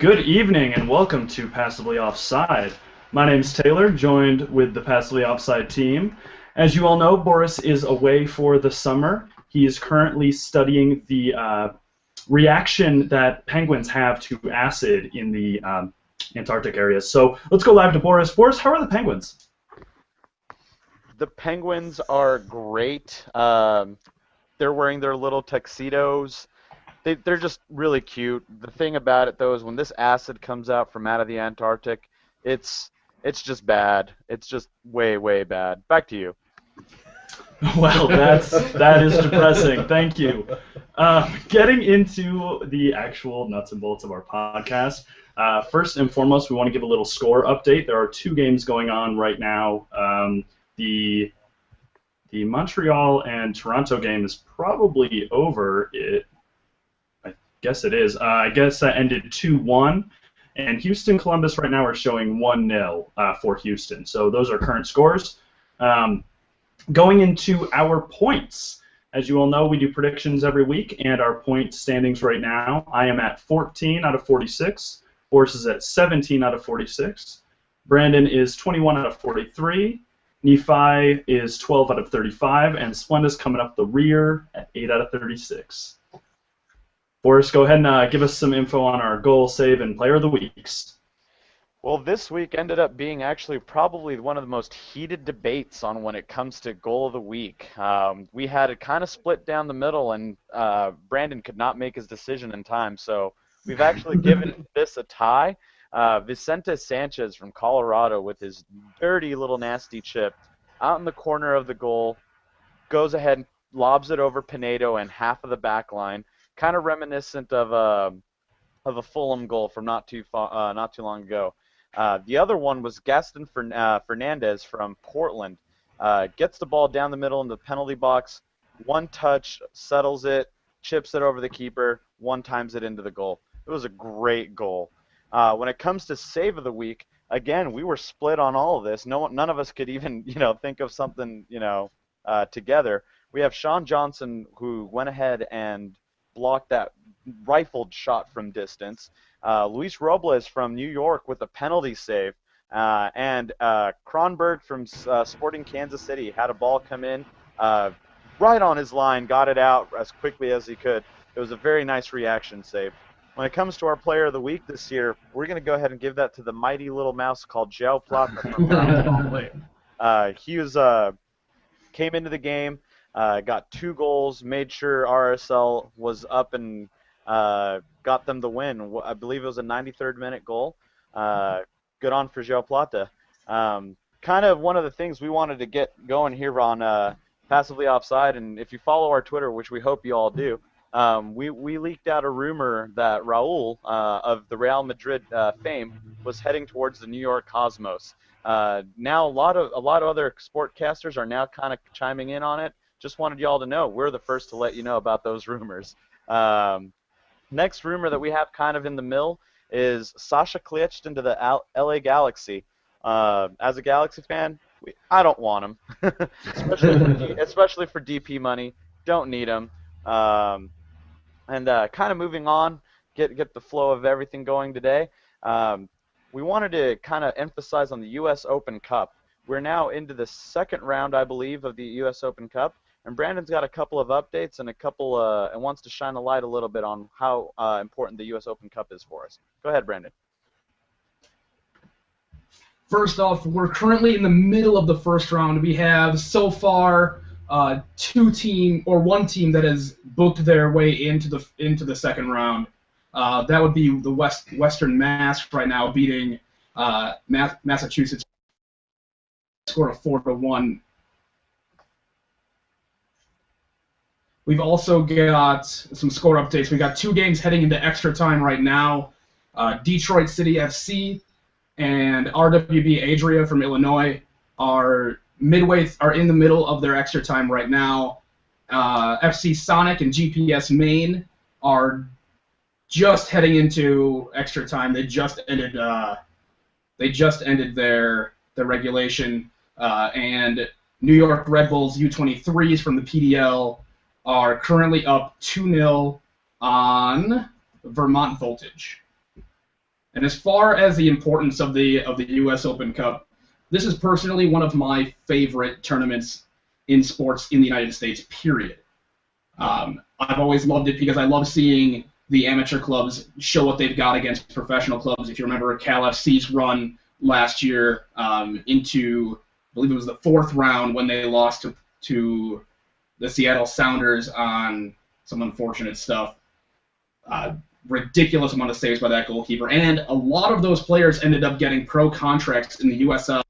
Good evening and welcome to Passively Offside. My name is Taylor, joined with the Passively Offside team. As you all know, Boris is away for the summer. He is currently studying the reaction that penguins have to acid in the Antarctic areas. So let's go live to Boris. Boris, how are the penguins? The penguins are great. They're wearing their little tuxedos. They're just really cute. The thing about it, though, is when this acid comes out from out of the Antarctic, it's just bad. It's just way, way bad. Back to you. Well, that is depressing. Thank you. Getting into the actual nuts and bolts of our podcast. First and foremost, we want to give a little score update. There are two games going on right now. The Montreal and Toronto game is probably over. I guess it is. I guess that ended 2-1. And Houston Columbus right now are showing 1-0 for Houston. So those are current scores. Going into our points. As you all know, we do predictions every week, and our point standings right now, I am at 14 out of 46. Boris is at 17 out of 46. Brandon is 21 out of 43. Nephi is 12 out of 35, and Splenda's coming up the rear at 8 out of 36. Boris, go ahead and give us some info on our goal, save, and player of the weeks. Well, this week ended up being actually probably one of the most heated debates on when it comes to goal of the week. We had it kind of split down the middle, and Brandon could not make his decision in time, so we've actually given this a tie. Vicente Sanchez from Colorado with his dirty little nasty chip out in the corner of the goal, goes ahead and lobs it over Pinedo and half of the back line, kind of reminiscent of a Fulham goal from not too long ago. The other one was Gaston Fernandez from Portland. Gets the ball down the middle in the penalty box, one touch, settles it, chips it over the keeper, one times it into the goal. It was a great goal. When it comes to save of the week, again, we were split on all of this. None of us could even, think of something, together. We have Sean Johnson, who went ahead and blocked that rifled shot from distance. Luis Robles from New York with a penalty save. And Kronberg from Sporting Kansas City had a ball come in right on his line, got it out as quickly as he could. It was a very nice reaction save. When it comes to our player of the week this year, we're going to go ahead and give that to the mighty little mouse called Joe Plata from Mount He came into the game, got 2 goals, made sure RSL was up and got them the win. I believe it was a 93rd minute goal. Good on for Joe Plata. Kind of one of the things we wanted to get going here on Passively Offside, and if you follow our Twitter, which we hope you all do, we leaked out a rumor that Raul of the Real Madrid fame was heading towards the New York Cosmos. Now a lot of other sportcasters are now kind of chiming in on it. Just wanted y'all to know we're the first to let you know about those rumors. Next rumor that we have kind of in the mill is Sasha Klitschko into the LA Galaxy. As a Galaxy fan, I don't want him, especially for DP money. Don't need him. And kind of moving on, get the flow of everything going today. We wanted to kind of emphasize on the U.S. Open Cup. We're now into the second round, I believe, of the U.S. Open Cup. And Brandon's got a couple of updates and and wants to shine a light a little bit on how important the U.S. Open Cup is for us. Go ahead, Brandon. First off, we're currently in the middle of the first round. We have so far one team that has booked their way into the second round. That would be the Western Mass right now beating Massachusetts. Score of 4-1. We've also got some score updates. We got 2 games heading into extra time right now. Detroit City FC and RWB Adria from Illinois are in the middle of their extra time right now. FC Sonic and GPS Maine are just heading into extra time. They just ended their regulation. And New York Red Bulls U23s from the PDL are currently up 2-0 on Vermont Voltage. And as far as the importance of the U.S. Open Cup, this is personally one of my favorite tournaments in sports in the United States, period. I've always loved it because I love seeing the amateur clubs show what they've got against professional clubs. If you remember Cal FC's run last year into, I believe it was the 4th round when they lost to the Seattle Sounders on some unfortunate stuff. Ridiculous amount of saves by that goalkeeper. And a lot of those players ended up getting pro contracts in the USL.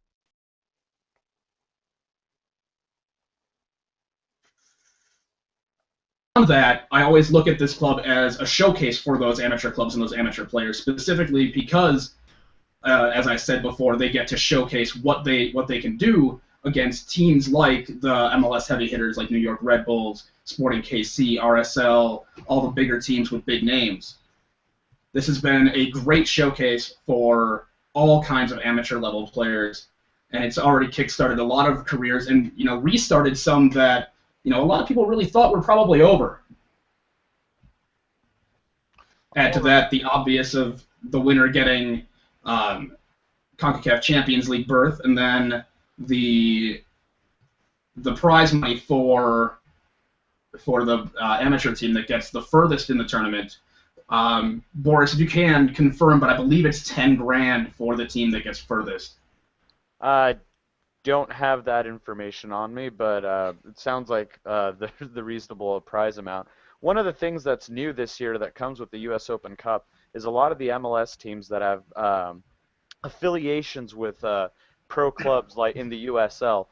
That, I always look at this club as a showcase for those amateur clubs and those amateur players, specifically because, as I said before, they get to showcase what they can do against teams like the MLS heavy hitters like New York Red Bulls, Sporting KC, RSL, all the bigger teams with big names. This has been a great showcase for all kinds of amateur level players, and it's already kickstarted a lot of careers and restarted some that a lot of people really thought were probably over. Add to that the obvious of the winner getting CONCACAF Champions League berth, and then the prize money for the amateur team that gets the furthest in the tournament. Boris, if you can confirm, but I believe it's $10,000 for the team that gets furthest. Don't have that information on me, but it sounds like the reasonable prize amount. One of the things that's new this year that comes with the U.S. Open Cup is a lot of the MLS teams that have affiliations with pro clubs like in the USL.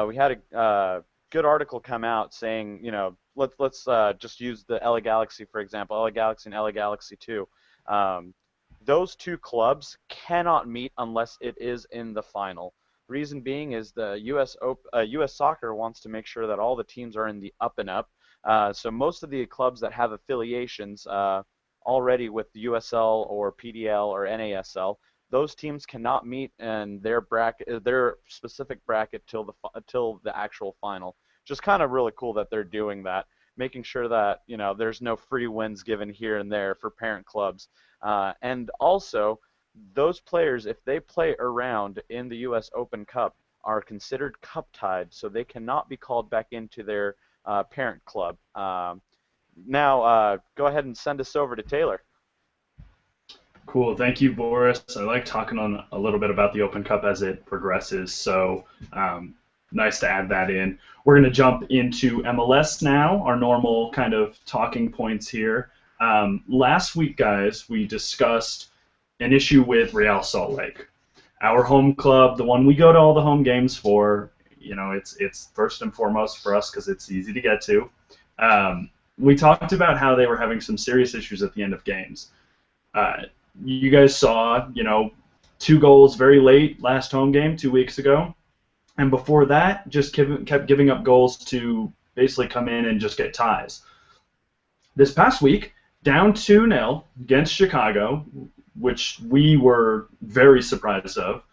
We had a good article come out saying, let's just use the LA Galaxy, for example, LA Galaxy and LA Galaxy 2. Those two clubs cannot meet unless it is in the final. Reason being is the U.S. Soccer wants to make sure that all the teams are in the up and up. So most of the clubs that have affiliations already with the USL or PDL or NASL, those teams cannot meet in their specific bracket till the actual final. Just kind of really cool that they're doing that, making sure that there's no free wins given here and there for parent clubs, and also. Those players, if they play around in the U.S. Open Cup, are considered cup-tied, so they cannot be called back into their parent club. Now, go ahead and send us over to Taylor. Cool. Thank you, Boris. I like talking on a little bit about the Open Cup as it progresses, so nice to add that in. We're going to jump into MLS now, our normal kind of talking points here. Last week, guys, we discussed an issue with Real Salt Lake. Our home club, the one we go to all the home games for, it's first and foremost for us because it's easy to get to. We talked about how they were having some serious issues at the end of games. You guys saw, 2 goals very late last home game 2 weeks ago. And before that, just kept giving up goals to basically come in and just get ties. This past week, down 2-0 against Chicago, which we were very surprised of.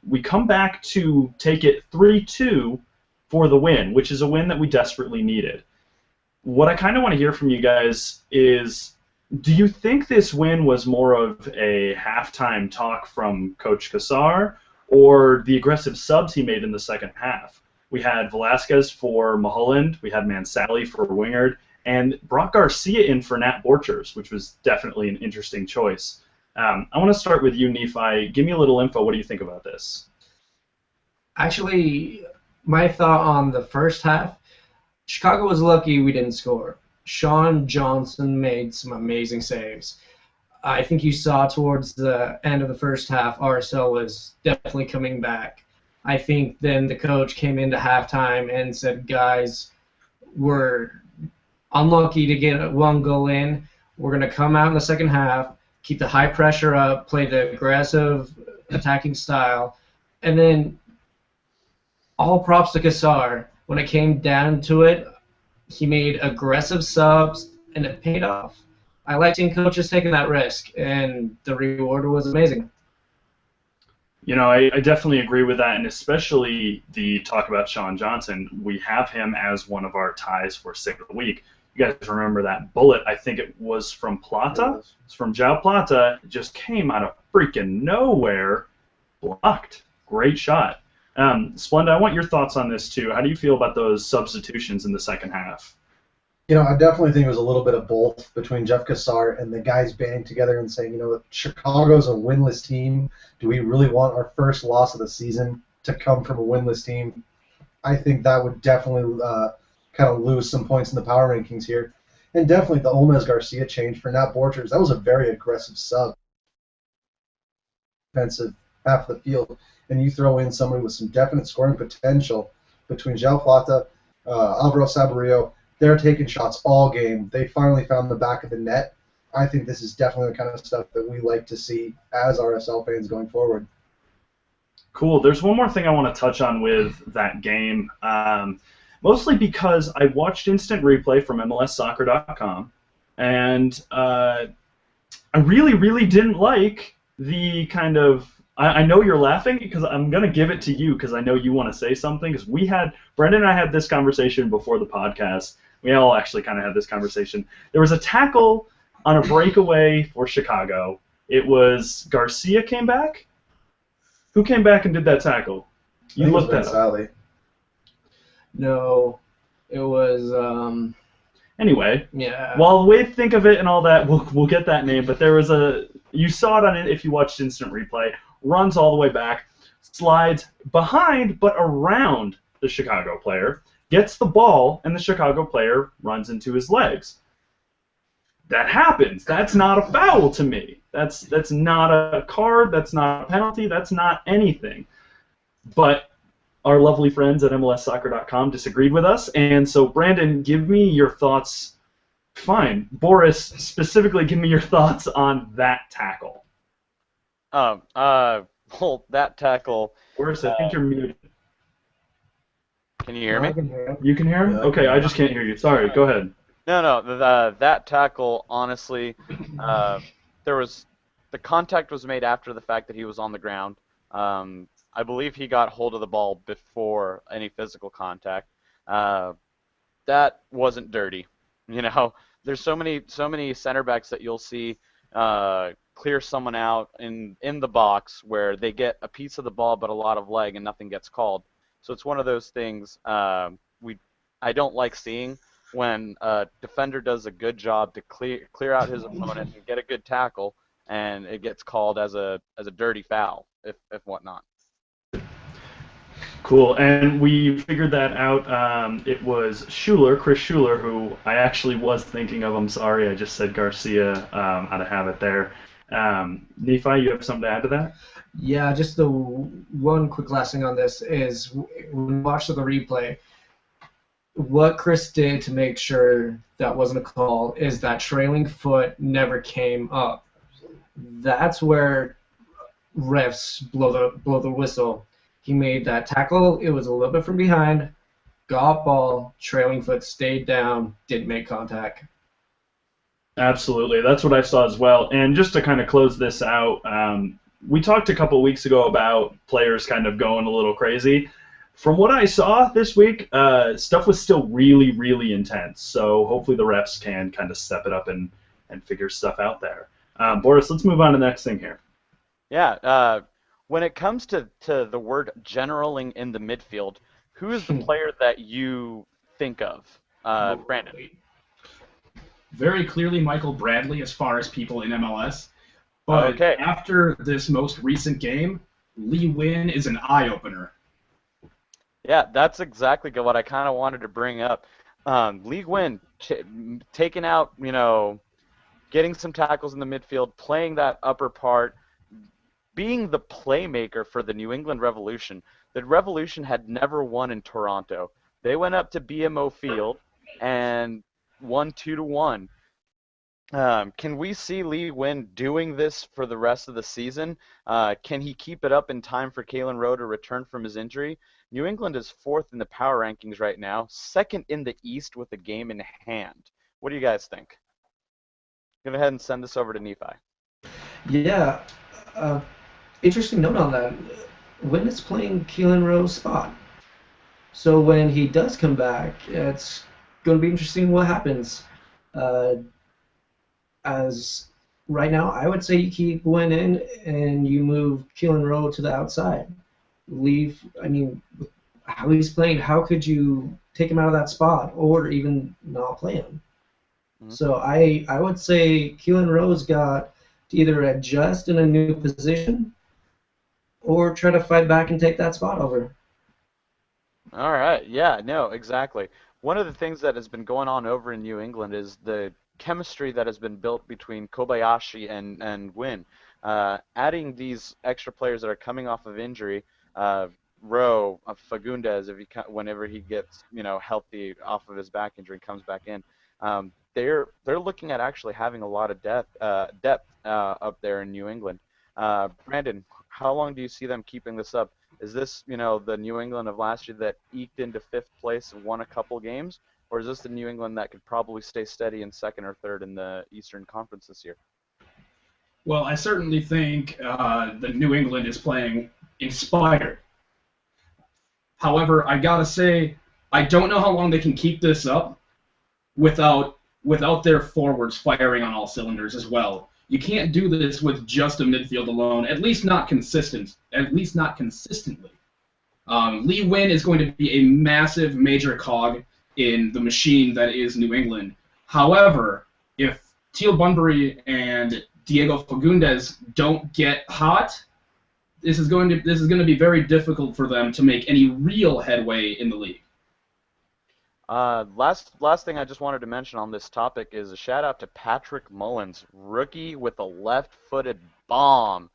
We come back to take it 3-2 for the win, which is a win that we desperately needed. What I kind of want to hear from you guys is, do you think this win was more of a halftime talk from Coach Cassar or the aggressive subs he made in the second half? We had Velasquez for Mulholland, we had Mansally for Wingard, and brought Garcia in for Nat Borchers, which was definitely an interesting choice. I want to start with you, Nephi. Give me a little info. What do you think about this? Actually, my thought on the first half, Chicago was lucky we didn't score. Sean Johnson made some amazing saves. I think you saw towards the end of the first half, RSL was definitely coming back. I think then the coach came into halftime and said, guys, we're unlucky to get 1 goal in. We're going to come out in the second half, keep the high pressure up, play the aggressive attacking style, and then all props to Cassar. When it came down to it, he made aggressive subs, and it paid off. I like seeing coaches taking that risk, and the reward was amazing. I definitely agree with that, and especially the talk about Sean Johnson. We have him as one of our ties for Sick of the Week. you guys remember that bullet. I think it was from Plata. It's from João Plata. It just came out of freaking nowhere. Blocked. Great shot. Splenda, I want your thoughts on this too. How do you feel about those substitutions in the second half? I definitely think it was a little bit of both between Jeff Cassar and the guys banding together and saying, Chicago's a winless team. Do we really want our first loss of the season to come from a winless team? I think that would definitely kind of lose some points in the power rankings here. And definitely the Olmez Garcia change for Nat Borchers. That was a very aggressive sub. Defensive half of the field. And you throw in somebody with some definite scoring potential between João Plata, Alvaro Saborio. They're taking shots all game. They finally found the back of the net. I think this is definitely the kind of stuff that we like to see as RSL fans going forward. Cool. There's one more thing I want to touch on with that game, mostly because I watched instant replay from MLSsoccer.com, and I really, really didn't like the kind of – I know you're laughing because I'm going to give it to you because I know you want to say something, because Brendan and I had this conversation before the podcast. We all actually kind of had this conversation. There was a tackle on a breakaway for Chicago. It was Garcia came back. Who came back and did that tackle? You looked that up. No, it was. Anyway, yeah. While we think of it and all that, we'll get that name. But there was you saw it on it if you watched instant replay. Runs all the way back, slides behind but around the Chicago player, gets the ball, and the Chicago player runs into his legs. That happens. That's not a foul to me. That's not a card. That's not a penalty. That's not anything. But our lovely friends at MLSsoccer.com disagreed with us, and so Brandon, give me your thoughts. Fine, Boris, specifically, give me your thoughts on that tackle. Well, that tackle. Boris, I think you're muted. Can you hear me? I can hear him. You can hear him? Okay, I just can't hear you. Sorry, go ahead. No, that tackle, honestly, the contact was made after the fact that he was on the ground. I believe he got hold of the ball before any physical contact. That wasn't dirty. There's so many center backs that you'll see clear someone out in the box where they get a piece of the ball but a lot of leg and nothing gets called. So it's one of those things I don't like seeing when a defender does a good job to clear out his opponent and get a good tackle, and it gets called as a dirty foul, if whatnot. Cool, and we figured that out. It was Chris Schuler, who I actually was thinking of. I'm sorry, I just said Garcia out of habit there. Nephi, you have something to add to that? Yeah, just the one quick last thing on this is when we watched the replay, what Chris did to make sure that wasn't a call is that trailing foot never came up. That's where refs blow the whistle. He made that tackle. It was a little bit from behind, got ball, trailing foot stayed down, didn't make contact. Absolutely, that's what I saw as well. And just to kind of close this out, we talked a couple of weeks ago about players kind of going a little crazy. From what I saw this week, stuff was still really, really intense. So hopefully the refs can kind of step it up and figure stuff out there. Boris, let's move on to the next thing here. Yeah, when it comes to the word generaling in the midfield, who is the player that you think of? Brandon. Very clearly Michael Bradley as far as people in MLS. But okay. After this most recent game, Lee Win is an eye-opener. Yeah, that's exactly what I kind of wanted to bring up. Lee Win taking out, getting some tackles in the midfield, playing that upper part, being the playmaker for the New England Revolution. The Revolution had never won in Toronto. They went up to BMO Field and won 2-1. Can we see Lee Win doing this for the rest of the season? Can he keep it up in time for Kalen Rowe to return from his injury? New England is 4th in the power rankings right now, 2nd in the East with a game in hand. What do you guys think? Go ahead and send this over to Nephi. Yeah, interesting note on that. Win is playing Kalen Rowe's spot. So when he does come back, it's going to be interesting what happens. As right now, I would say you keep Wynn in and you move Keelan Rowe to the outside. I mean, how he's playing, how could you take him out of that spot or even not play him? Mhm. So I would say Keelan Rowe's got to either adjust in a new position or try to fight back and take that spot over. All right. Yeah, no, exactly. One of the things that has been going on over in New England is the chemistry that has been built between Kobayashi and Wynn. Adding these extra players that are coming off of injury, Rowe, Fagundes, whenever he gets healthy off of his back injury and comes back in, they're looking at actually having a lot of depth up there in New England. Brandon, how long do you see them keeping this up? Is this, the New England of last year that eked into fifth place and won a couple games, or is this the New England that could probably stay steady in second or third in the Eastern Conference this year? Well, I certainly think the New England is playing inspired. However, I gotta say, I don't know how long they can keep this up without their forwards firing on all cylinders as well. You can't do this with just a midfield alone, at least not consistently. Lee Wynn is going to be a massive major cog in the machine that is New England. However, if Teal Bunbury and Diego Fagundes don't get hot, this is going to be very difficult for them to make any real headway in the league. Last thing I just wanted to mention on this topic is a shout out to Patrick Mullins, rookie with a left-footed bomb.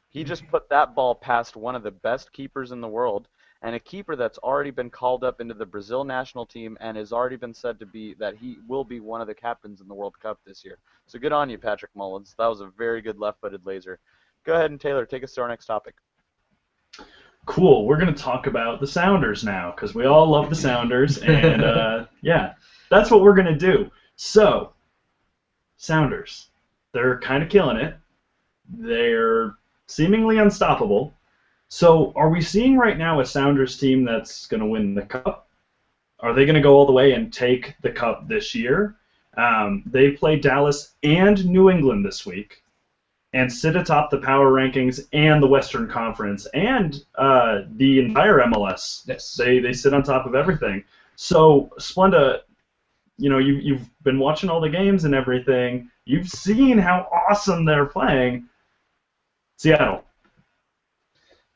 He just put that ball past one of the best keepers in the world, and a keeper that's already been called up into the Brazil national team and has already been said to be that he will be one of the captains in the World Cup this year. So good on you, Patrick Mullins. That was a very good left-footed laser. Go ahead and Taylor, take us to our next topic. Cool. We're going to talk about the Sounders now because we all love the Sounders, and yeah, that's what we're going to do. So, Sounders, they're kind of killing it. They're seemingly unstoppable. So, are we seeing right now a Sounders team that's going to win the Cup? Are they going to go all the way and take the Cup this year? They play Dallas and New England this week and sit atop the power rankings and the Western Conference and the entire MLS. Yes. They sit on top of everything. So, Splenda, you've been watching all the games and everything. You've seen how awesome they're playing. Seattle.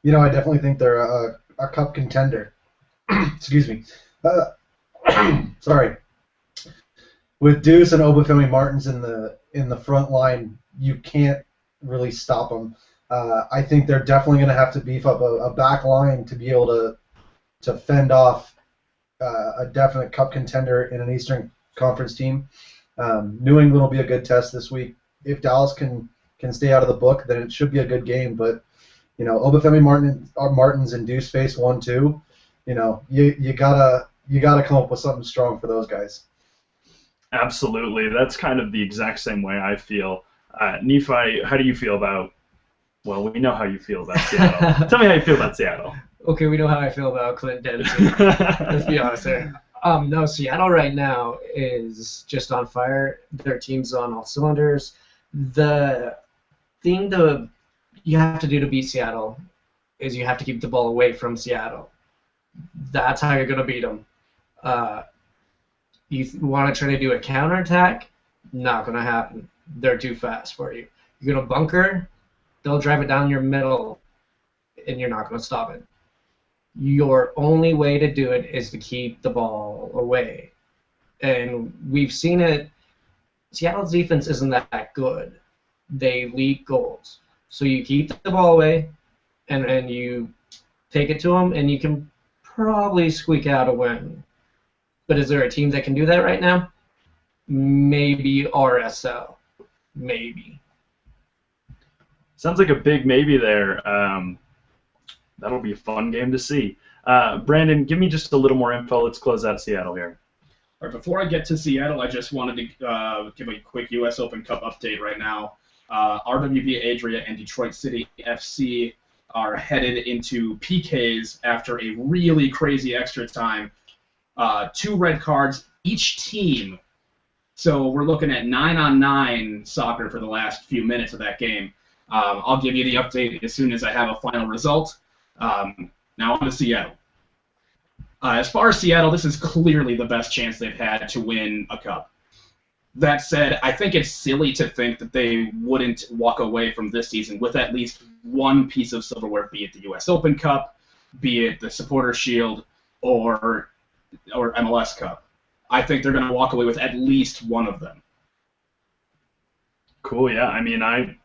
I definitely think they're a cup contender. Excuse me. Sorry. With Deuce and Obafemi Martins in the front line, you can't really stop them. I think they're definitely going to have to beef up a back line to be able to fend off a definite cup contender in an Eastern Conference team. New England will be a good test this week. If Dallas can stay out of the book, then it should be a good game. But Obafemi Martins and Deuce face 1-2. You gotta come up with something strong for those guys. Absolutely. That's kind of the exact same way I feel. Nephi, how do you feel about, well, we know how you feel about Seattle. Tell me how you feel about Seattle. Okay, we know how I feel about Clint Dempsey. Let's be honest there. No, Seattle right now is just on fire. Their team's on all cylinders. The thing you have to do to beat Seattle is you have to keep the ball away from Seattle. That's how you're going to beat them. You want to try to do a counterattack? Not going to happen. They're too fast for you. You're going to bunker? They'll drive it down your middle, and you're not going to stop it. Your only way to do it is to keep the ball away. And we've seen it. Seattle's defense isn't that good. They leak goals. So you keep the ball away, and you take it to them, and you can probably squeak out a win. But is there a team that can do that right now? Maybe RSL. Maybe. Sounds like a big maybe there. That'll be a fun game to see. Brandon, give me just a little more info. Let's close out Seattle here. All right, before I get to Seattle, I just wanted to give a quick U.S. Open Cup update right now. RWB Adria and Detroit City FC are headed into PKs after a really crazy extra time. 2 red cards each team. So we're looking at 9-on-9 soccer for the last few minutes of that game. I'll give you the update as soon as I have a final result. Now on to Seattle. As far as Seattle, this is clearly the best chance they've had to win a cup. That said, I think it's silly to think that they wouldn't walk away from this season with at least one piece of silverware, be it the U.S. Open Cup, be it the Supporters' Shield, or MLS Cup. I think they're going to walk away with at least one of them. Cool, yeah. I mean, I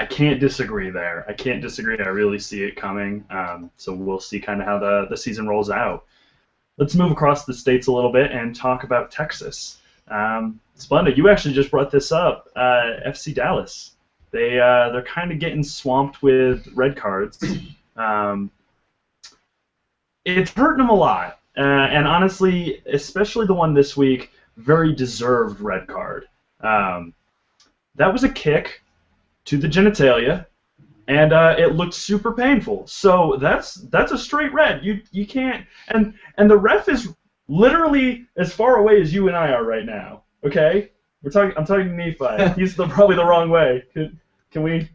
can't disagree there. I can't disagree. I really see it coming. So we'll see kind of how the season rolls out. Let's move across the states a little bit and talk about Texas. Splenda, you actually just brought this up. FC Dallas. They're kind of getting swamped with red cards. It's hurting them a lot. And honestly, especially the one this week, very deserved red card. That was a kick to the genitalia, and it looked super painful. So that's a straight red. You can't. And the ref is literally as far away as you and I are right now. Okay, I'm talking to Nephi. He's probably the wrong way. Can we?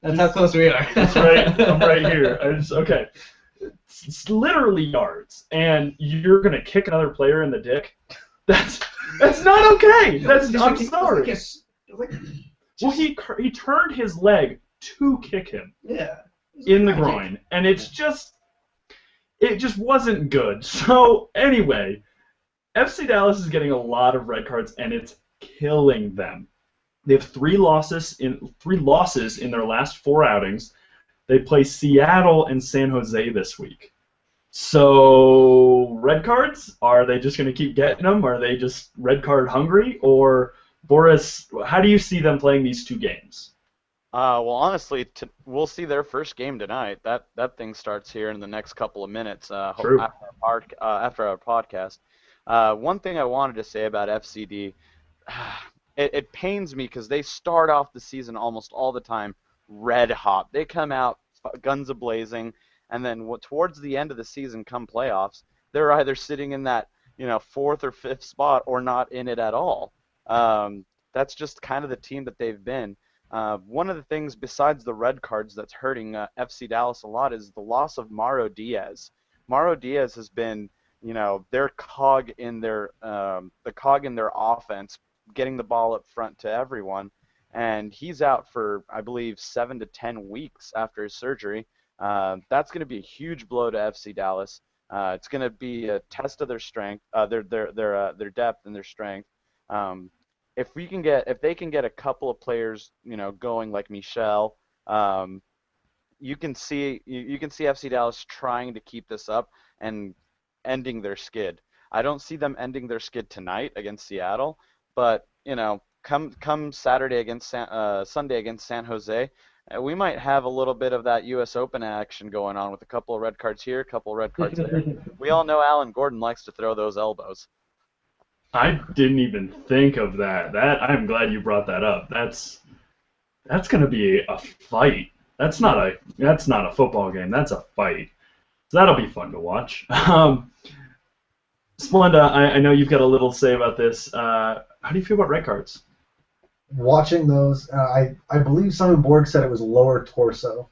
That's how close we are. That's right. I'm right here. Okay. It's literally yards, and you're gonna kick another player in the dick. That's not okay. I'm sorry. Well, he turned his leg to kick him. Yeah. In the groin, and it just wasn't good. So anyway, FC Dallas is getting a lot of red cards, and it's killing them. They have three losses in their last 4 outings. They play Seattle and San Jose this week. So red cards? Are they just going to keep getting them? Are they just red card hungry? Or Boris, how do you see them playing these 2 games? Well, honestly, we'll see their first game tonight. That thing starts here in the next couple of minutes True. after our podcast. One thing I wanted to say about FCD, it pains me because they start off the season almost all the time red hot. They come out guns a-blazing, and then towards the end of the season, come playoffs, they're either sitting in that 4th or 5th spot or not in it at all. That's just kind of the team that they've been. One of the things besides the red cards that's hurting FC Dallas a lot is the loss of Mauro Diaz. Mauro Diaz has been, their cog in their offense, getting the ball up front to everyone, and he's out for, I believe, 7 to 10 weeks after his surgery. That's going to be a huge blow to FC Dallas. It's going to be a test of their strength, their depth and their strength. If they can get a couple of players, going like Michel, you can see FC Dallas trying to keep this up and ending their skid. I don't see them ending their skid tonight against Seattle, but come Saturday against Sunday against San Jose, we might have a little bit of that U.S. Open action going on with a couple of red cards here, a couple of red cards there. We all know Alan Gordon likes to throw those elbows. I didn't even think of that. I'm glad you brought that up. That's going to be a fight. That's not a football game. That's a fight. So that'll be fun to watch. Splenda, I know you've got a little to say about this. How do you feel about red cards? Watching those, I believe Simon Borg said it was lower torso.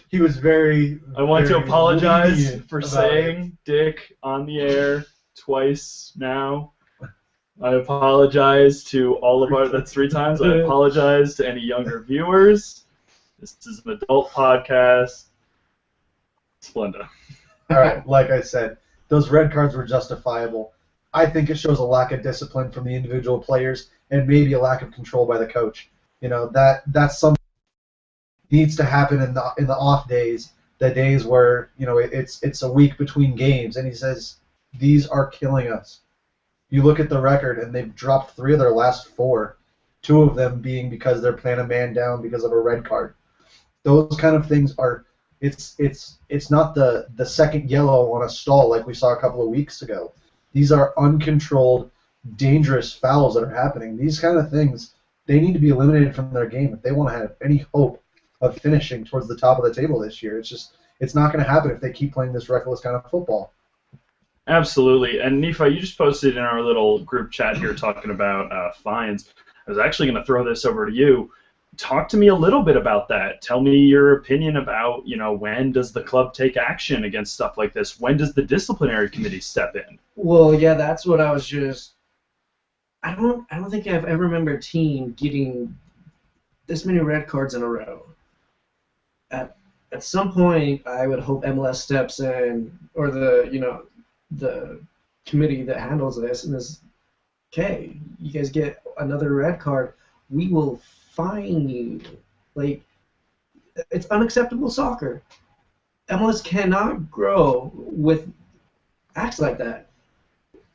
He was very. I want to apologize lenient for about saying dick on the air twice now. I apologize to all of our. That's 3 times. I apologize to any younger viewers. This is an adult podcast. Splenda. All right, like I said, those red cards were justifiable. I think it shows a lack of discipline from the individual players and maybe a lack of control by the coach. That's something that needs to happen in the off days, the days where it's a week between games, and he says these are killing us. You look at the record, and they've dropped 3 of their last 4, 2 of them being because they're playing a man down because of a red card. Those kind of things are. It's not the second yellow on a stall like we saw a couple of weeks ago. These are uncontrolled, dangerous fouls that are happening. These kind of things, they need to be eliminated from their game if they want to have any hope of finishing towards the top of the table this year. It's not going to happen if they keep playing this reckless kind of football. Absolutely. And Nephi, you just posted in our little group chat here talking about fines. I was actually going to throw this over to you. Talk to me a little bit about that. Tell me your opinion about, when does the club take action against stuff like this? When does the disciplinary committee step in? Well, yeah, that's what I was just. I don't think I've ever remembered a team getting this many red cards in a row. At some point, I would hope MLS steps in, or the committee that handles this, and is, okay, you guys get another red card, we will fine you. Like, it's unacceptable soccer. MLS cannot grow with acts like that.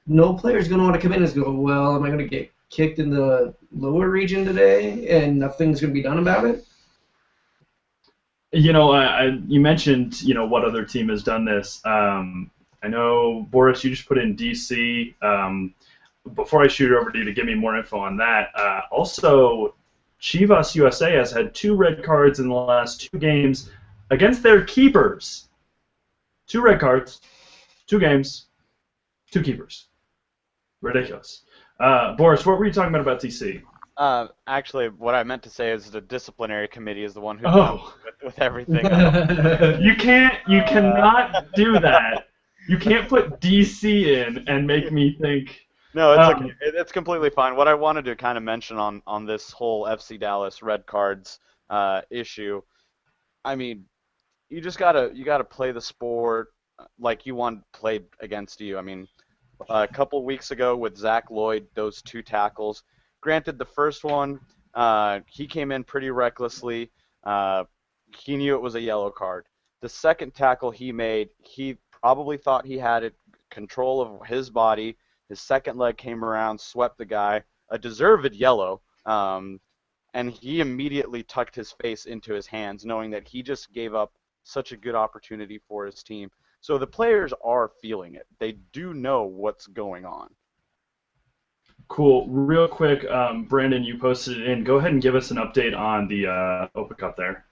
No player's going to want to come in and go, well, am I going to get kicked in the lower region today and nothing's going to be done about it? You mentioned, what other team has done this. I know, Boris, you just put in DC. Before I shoot it over to you to give me more info on that, also, Chivas USA has had 2 red cards in the last 2 games against their keepers. 2 red cards, 2 games, 2 keepers. Ridiculous. Boris, what were you talking about DC? Actually, what I meant to say is the disciplinary committee is the one who Oh. comes with everything else. You cannot do that. You can't put DC in and make me think. No, it's okay. It's completely fine. What I wanted to kind of mention on this whole FC Dallas red cards issue, I mean, you gotta play the sport like you want played against you. I mean, a couple weeks ago with Zach Lloyd, those 2 tackles. Granted, the first one, he came in pretty recklessly. He knew it was a yellow card. The second tackle he made, he probably thought he had control of his body. His second leg came around, swept the guy, a deserved yellow, and he immediately tucked his face into his hands, knowing that he just gave up such a good opportunity for his team. So the players are feeling it. They do know what's going on. Cool. Real quick, Brandon, you posted it in. Go ahead and give us an update on the Open Cup there.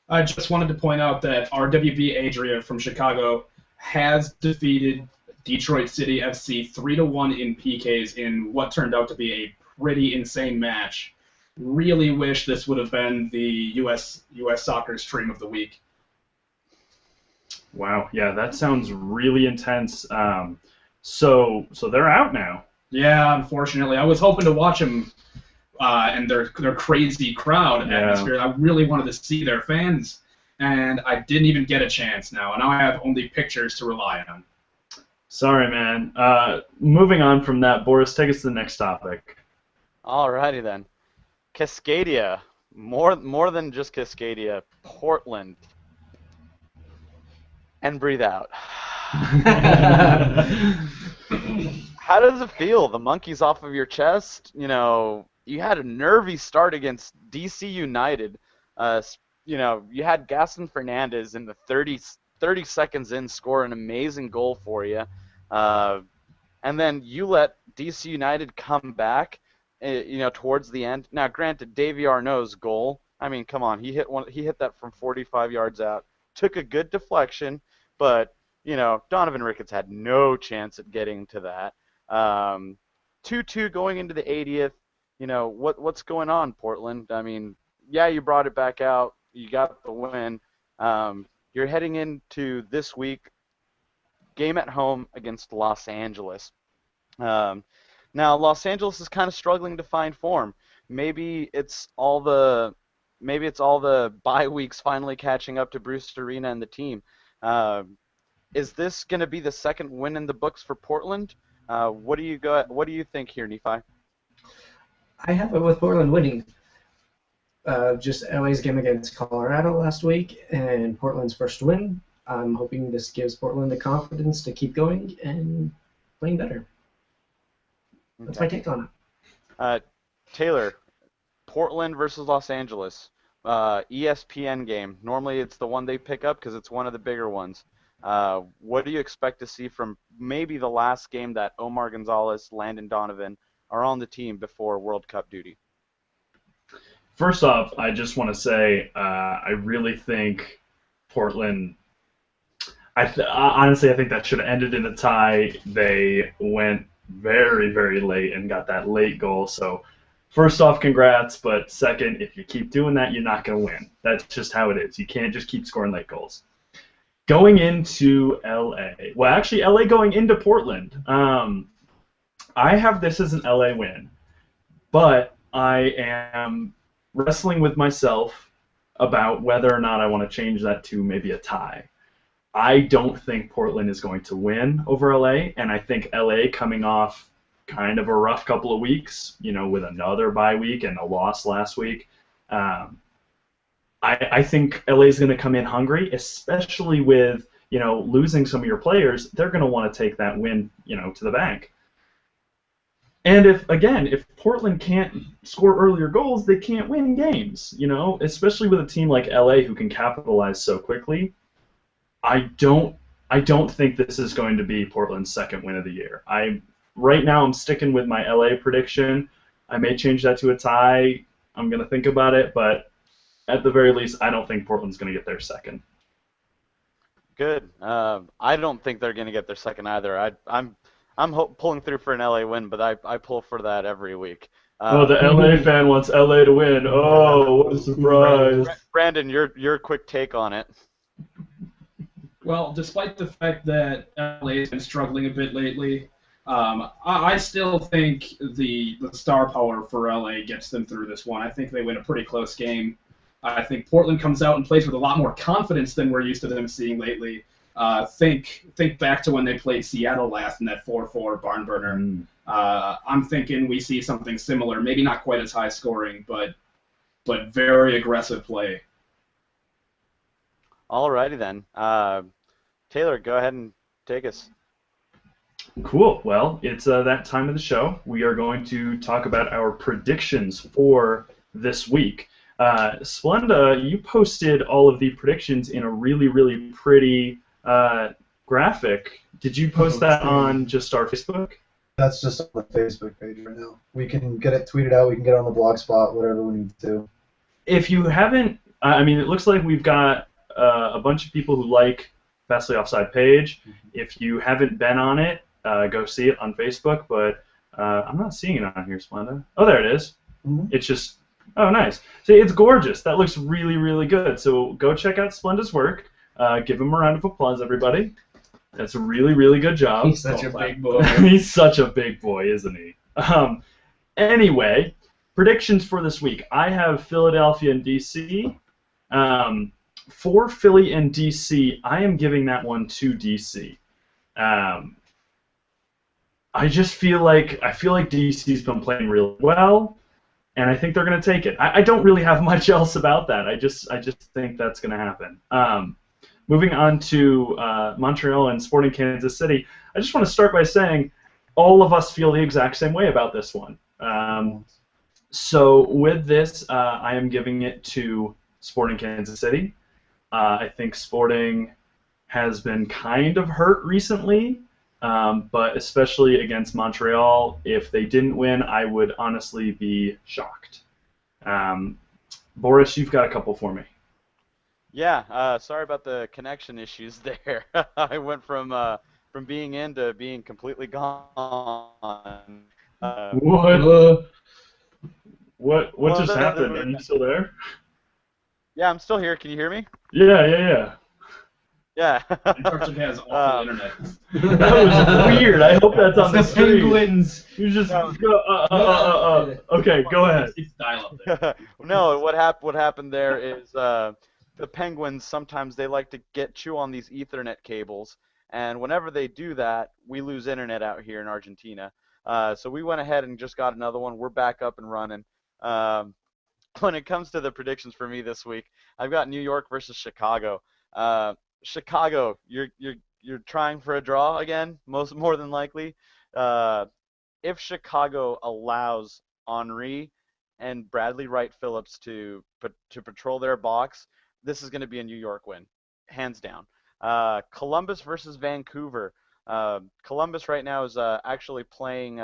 I just wanted to point out that RWB Adria from Chicago has defeated Detroit City FC 3-1 in PKs in what turned out to be a pretty insane match. Really wish this would have been the U.S. Soccer Stream of the Week. Wow. Yeah, that sounds really intense. So they're out now. Yeah, unfortunately. I was hoping to watch them and their crazy crowd atmosphere. I really wanted to see their fans, and I didn't even get a chance now. Now I have only pictures to rely on. Sorry, man. Moving on from that, Boris, take us to the next topic. Alrighty then. Cascadia. More than just Cascadia. Portland. And breathe out. How does it feel? The monkey's off of your chest. You had a nervy start against DC United. You had Gaston Fernandez in the 30 seconds in score an amazing goal for you. And then you let DC United come back, towards the end. Now, granted, Davy Arnaud's goal, I mean, come on, he hit that from 45 yards out. Took a good deflection, but, Donovan Ricketts had no chance at getting to that. 2-2 going into the 80th. What's going on, Portland? I mean, yeah, you brought it back out. You got the win. You're heading into this week, game at home against Los Angeles. Now, Los Angeles is kind of struggling to find form. Maybe it's all the bye weeks finally catching up to Bruce Arena and the team. Is this going to be the second win in the books for Portland? What do you think here, Nephi? I have it with Portland winning. Just LA's game against Colorado last week and Portland's first win. I'm hoping this gives Portland the confidence to keep going and playing better. That's my take on it. Taylor, Portland versus Los Angeles. ESPN game. Normally it's the one they pick up because it's one of the bigger ones. What do you expect to see from maybe the last game that Omar Gonzalez, Landon Donovan are on the team before World Cup duty? First off, I just want to say I really think Portland, Honestly, I think that should have ended in a tie. They went very, very late and got that late goal. So, first off, congrats. But second, if you keep doing that, you're not going to win. That's just how it is. You can't just keep scoring late goals. Going into LA. Well, actually, LA going into Portland. I have this as an LA win, but I am wrestling with myself about whether or not I want to change that to maybe a tie. I don't think Portland is going to win over LA, and I think LA coming off kind of a rough couple of weeks, with another bye week and a loss last week. I think LA is going to come in hungry, especially with losing some of your players. They're going to want to take that win to the bank. And if Portland can't score earlier goals, they can't win games. Especially with a team like LA who can capitalize so quickly. I don't think this is going to be Portland's second win of the year. Right now I'm sticking with my LA prediction. I may change that to a tie. I'm going to think about it, but at the very least, I don't think Portland's going to get their second. Good. I don't think they're going to get their second either. I'm pulling through for an LA win, but I pull for that every week. The LA fan wants LA to win. Oh, what a surprise! Brandon, your quick take on it. Well, despite the fact that LA has been struggling a bit lately, I still think the star power for LA gets them through this one. I think they win a pretty close game. I think Portland comes out and plays with a lot more confidence than we're used to them seeing lately. Think back to when they played Seattle last in that 4-4 barn burner. I'm thinking we see something similar, maybe not quite as high scoring, but very aggressive play. Alrighty then. Taylor, go ahead and take us. Cool. Well, it's that time of the show. We are going to talk about our predictions for this week. Splenda, you posted all of the predictions in a really, really pretty graphic. Did you post that on just our Facebook? That's just on the Facebook page right now. We can get it tweeted out. We can get it on the blog spot, whatever we need to. If you haven't, it looks like we've got a bunch of people who like Fastly Offside page. If you haven't been on it, go see it on Facebook. But I'm not seeing it on here, Splenda. Oh, there it is. Mm-hmm. It's just, oh, nice. See, it's gorgeous. That looks really, really good. So go check out Splenda's work. Give him a round of applause, everybody. That's a really, really good job. He's such a big boy. He's such a big boy, isn't he? Anyway, predictions for this week. I have Philadelphia and DC. For Philly and DC, I am giving that one to DC. I just feel like DC's been playing really well, and I think they're going to take it. I don't really have much else about that. I just think that's going to happen. Moving on to Montreal and Sporting Kansas City, I just want to start by saying all of us feel the exact same way about this one. So with this, I am giving it to Sporting Kansas City. I think Sporting has been kind of hurt recently, but especially against Montreal, if they didn't win, I would honestly be shocked. Boris, you've got a couple for me. Yeah, sorry about the connection issues there. I went from being in to being completely gone. What just happened? Are you still there? Yeah, I'm still here. Can you hear me? Yeah. Yeah. Construction has awful internet. That was weird. I hope that's on the screen. Penguins. You just go. Okay, go ahead. It's dial up there. No, what happened there is the Penguins sometimes they like to chew on these Ethernet cables, and whenever they do that, we lose internet out here in Argentina. So we went ahead and just got another one. We're back up and running. When it comes to the predictions for me this week, I've got New York versus Chicago. Chicago, you're trying for a draw again, more than likely. If Chicago allows Henry and Bradley Wright Phillips to patrol their box, this is going to be a New York win, hands down. Columbus versus Vancouver. Columbus right now is actually playing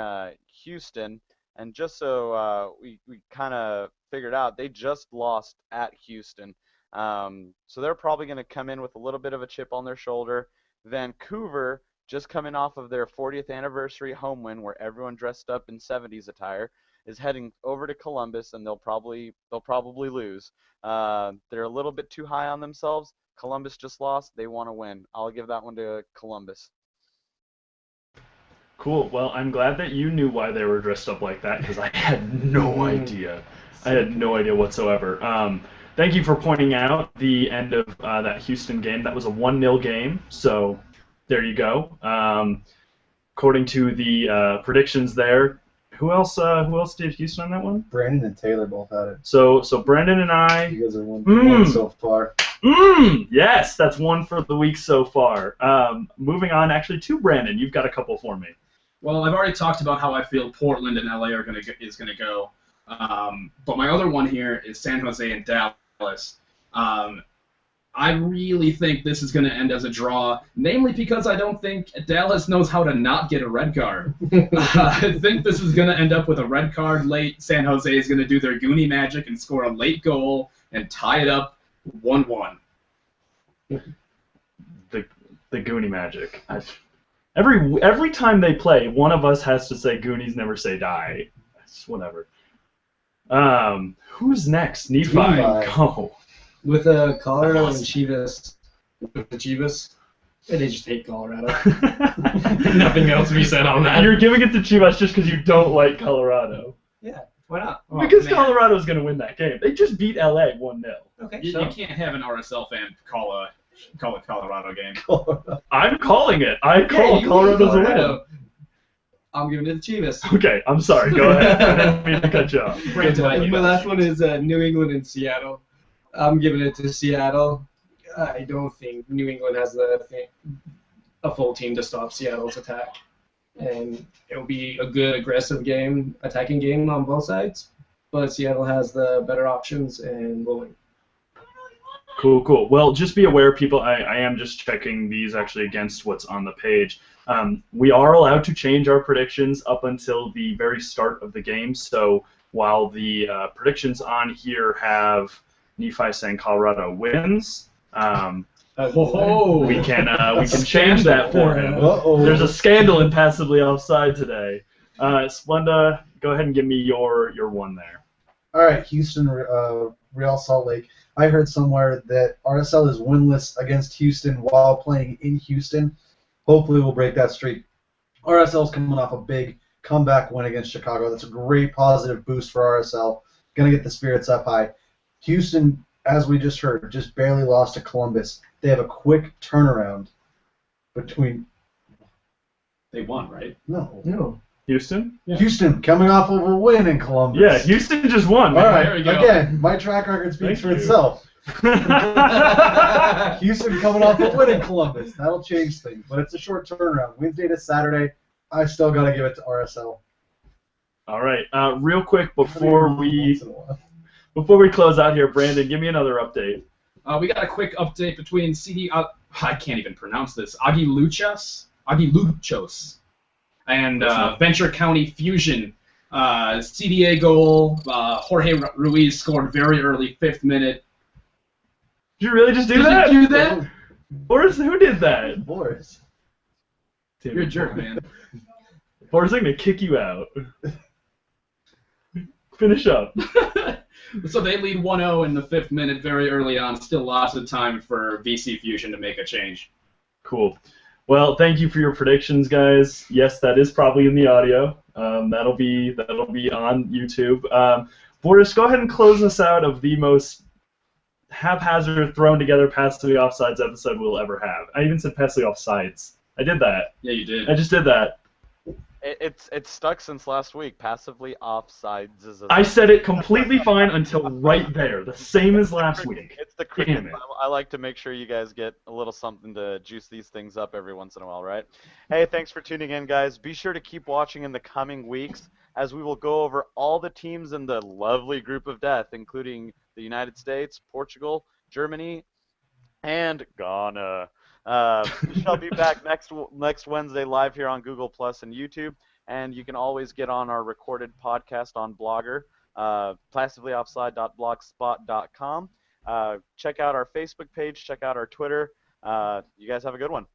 Houston, and just so we kind of figured out, they just lost at Houston. So they're probably going to come in with a little bit of a chip on their shoulder. Vancouver, just coming off of their 40th anniversary home win where everyone dressed up in 70s attire, is heading over to Columbus, and they'll probably lose. They're a little bit too high on themselves. Columbus just lost. They want to win. I'll give that one to Columbus. Cool. Well, I'm glad that you knew why they were dressed up like that because I had no idea. I had no idea whatsoever. Thank you for pointing out the end of that Houston game. That was a 1-0 game, so there you go. According to the predictions there, who else did Houston on that one? Brandon and Taylor both had it. So Brendan and I. You guys are one so far. Yes, that's one for the week so far. Moving on, actually, to Brandon. You've got a couple for me. Well, I've already talked about how I feel Portland and LA is gonna go. But my other one here is San Jose and Dallas. I really think this is going to end as a draw, namely because I don't think Dallas knows how to not get a red card. I think this is going to end up with a red card late. San Jose is going to do their Goonie magic and score a late goal and tie it up 1-1. The Goonie magic. Every time they play, one of us has to say Goonies never say die. It's whatever. Who's next? Nephi. Go. With Colorado and Chivas. With the Chivas. They just hate Colorado. Nothing else to be said on that. You're giving it to Chivas just because you don't like Colorado. Yeah, why not? Because Colorado's going to win that game. They just beat LA 1-0. Okay. You can't have an RSL fan call a Colorado game. I'm calling it. I call Colorado's a win. I'm giving it to Chivas. Okay, I'm sorry. Go ahead. I didn't mean to cut you off. My last one is New England and Seattle. I'm giving it to Seattle. I don't think New England has a full team to stop Seattle's attack. And it'll be a good, aggressive game, attacking game on both sides. But Seattle has the better options and will win. Cool. Well, just be aware, people, I am just checking these actually against what's on the page. We are allowed to change our predictions up until the very start of the game. So while the predictions on here have Nephi saying Colorado wins, we can change that for him. There's a scandal in Passively Offside today. Splenda, go ahead and give me your one there. All right, Houston, Real Salt Lake. I heard somewhere that RSL is winless against Houston while playing in Houston. Hopefully we'll break that streak. RSL's coming off a big comeback win against Chicago. That's a great positive boost for RSL. Going to get the spirits up high. Houston, as we just heard, just barely lost to Columbus. They have a quick turnaround between... They won, right? No. Houston? Yeah. Houston coming off of a win in Columbus. Yeah, Houston just won. All right, there we go. again, my track record speaks for itself. Houston coming off a win in Columbus. That'll change things, but it's a short turnaround. Wednesday to Saturday, I still got to give it to RSL. All right, real quick before we close out here, Brandon, give me another update. We got a quick update between I can't even pronounce this. Aguiluchos, and Venture County Fusion. CDA goal. Jorge Ruiz scored very early, 5th minute. Did you really just do that? Did you do that? Boris, who did that? Boris. You're a jerk, man. Boris, I'm going to kick you out. Finish up. So they lead 1-0 in the 5th minute very early on. Still lots of time for VC Fusion to make a change. Cool. Well, thank you for your predictions, guys. Yes, that is probably in the audio. That'll be on YouTube. Boris, go ahead and close us out of the most haphazard, thrown together Passively Offsides episode we'll ever have. I even said Passively Offsides. I did that. Yeah, you did. I just did that. It's stuck since last week. Passively Offsides. I said it completely fine until right there. The same as last week. It's the cricket. I like to make sure you guys get a little something to juice these things up every once in a while, right? Hey, thanks for tuning in, guys. Be sure to keep watching in the coming weeks as we will go over all the teams in the lovely group of death, including the United States, Portugal, Germany, and Ghana. We shall be back next Wednesday live here on Google Plus and YouTube, and you can always get on our recorded podcast on Blogger, passivellyoffside.blogspot.com. Check out our Facebook page, check out our Twitter. You guys have a good one.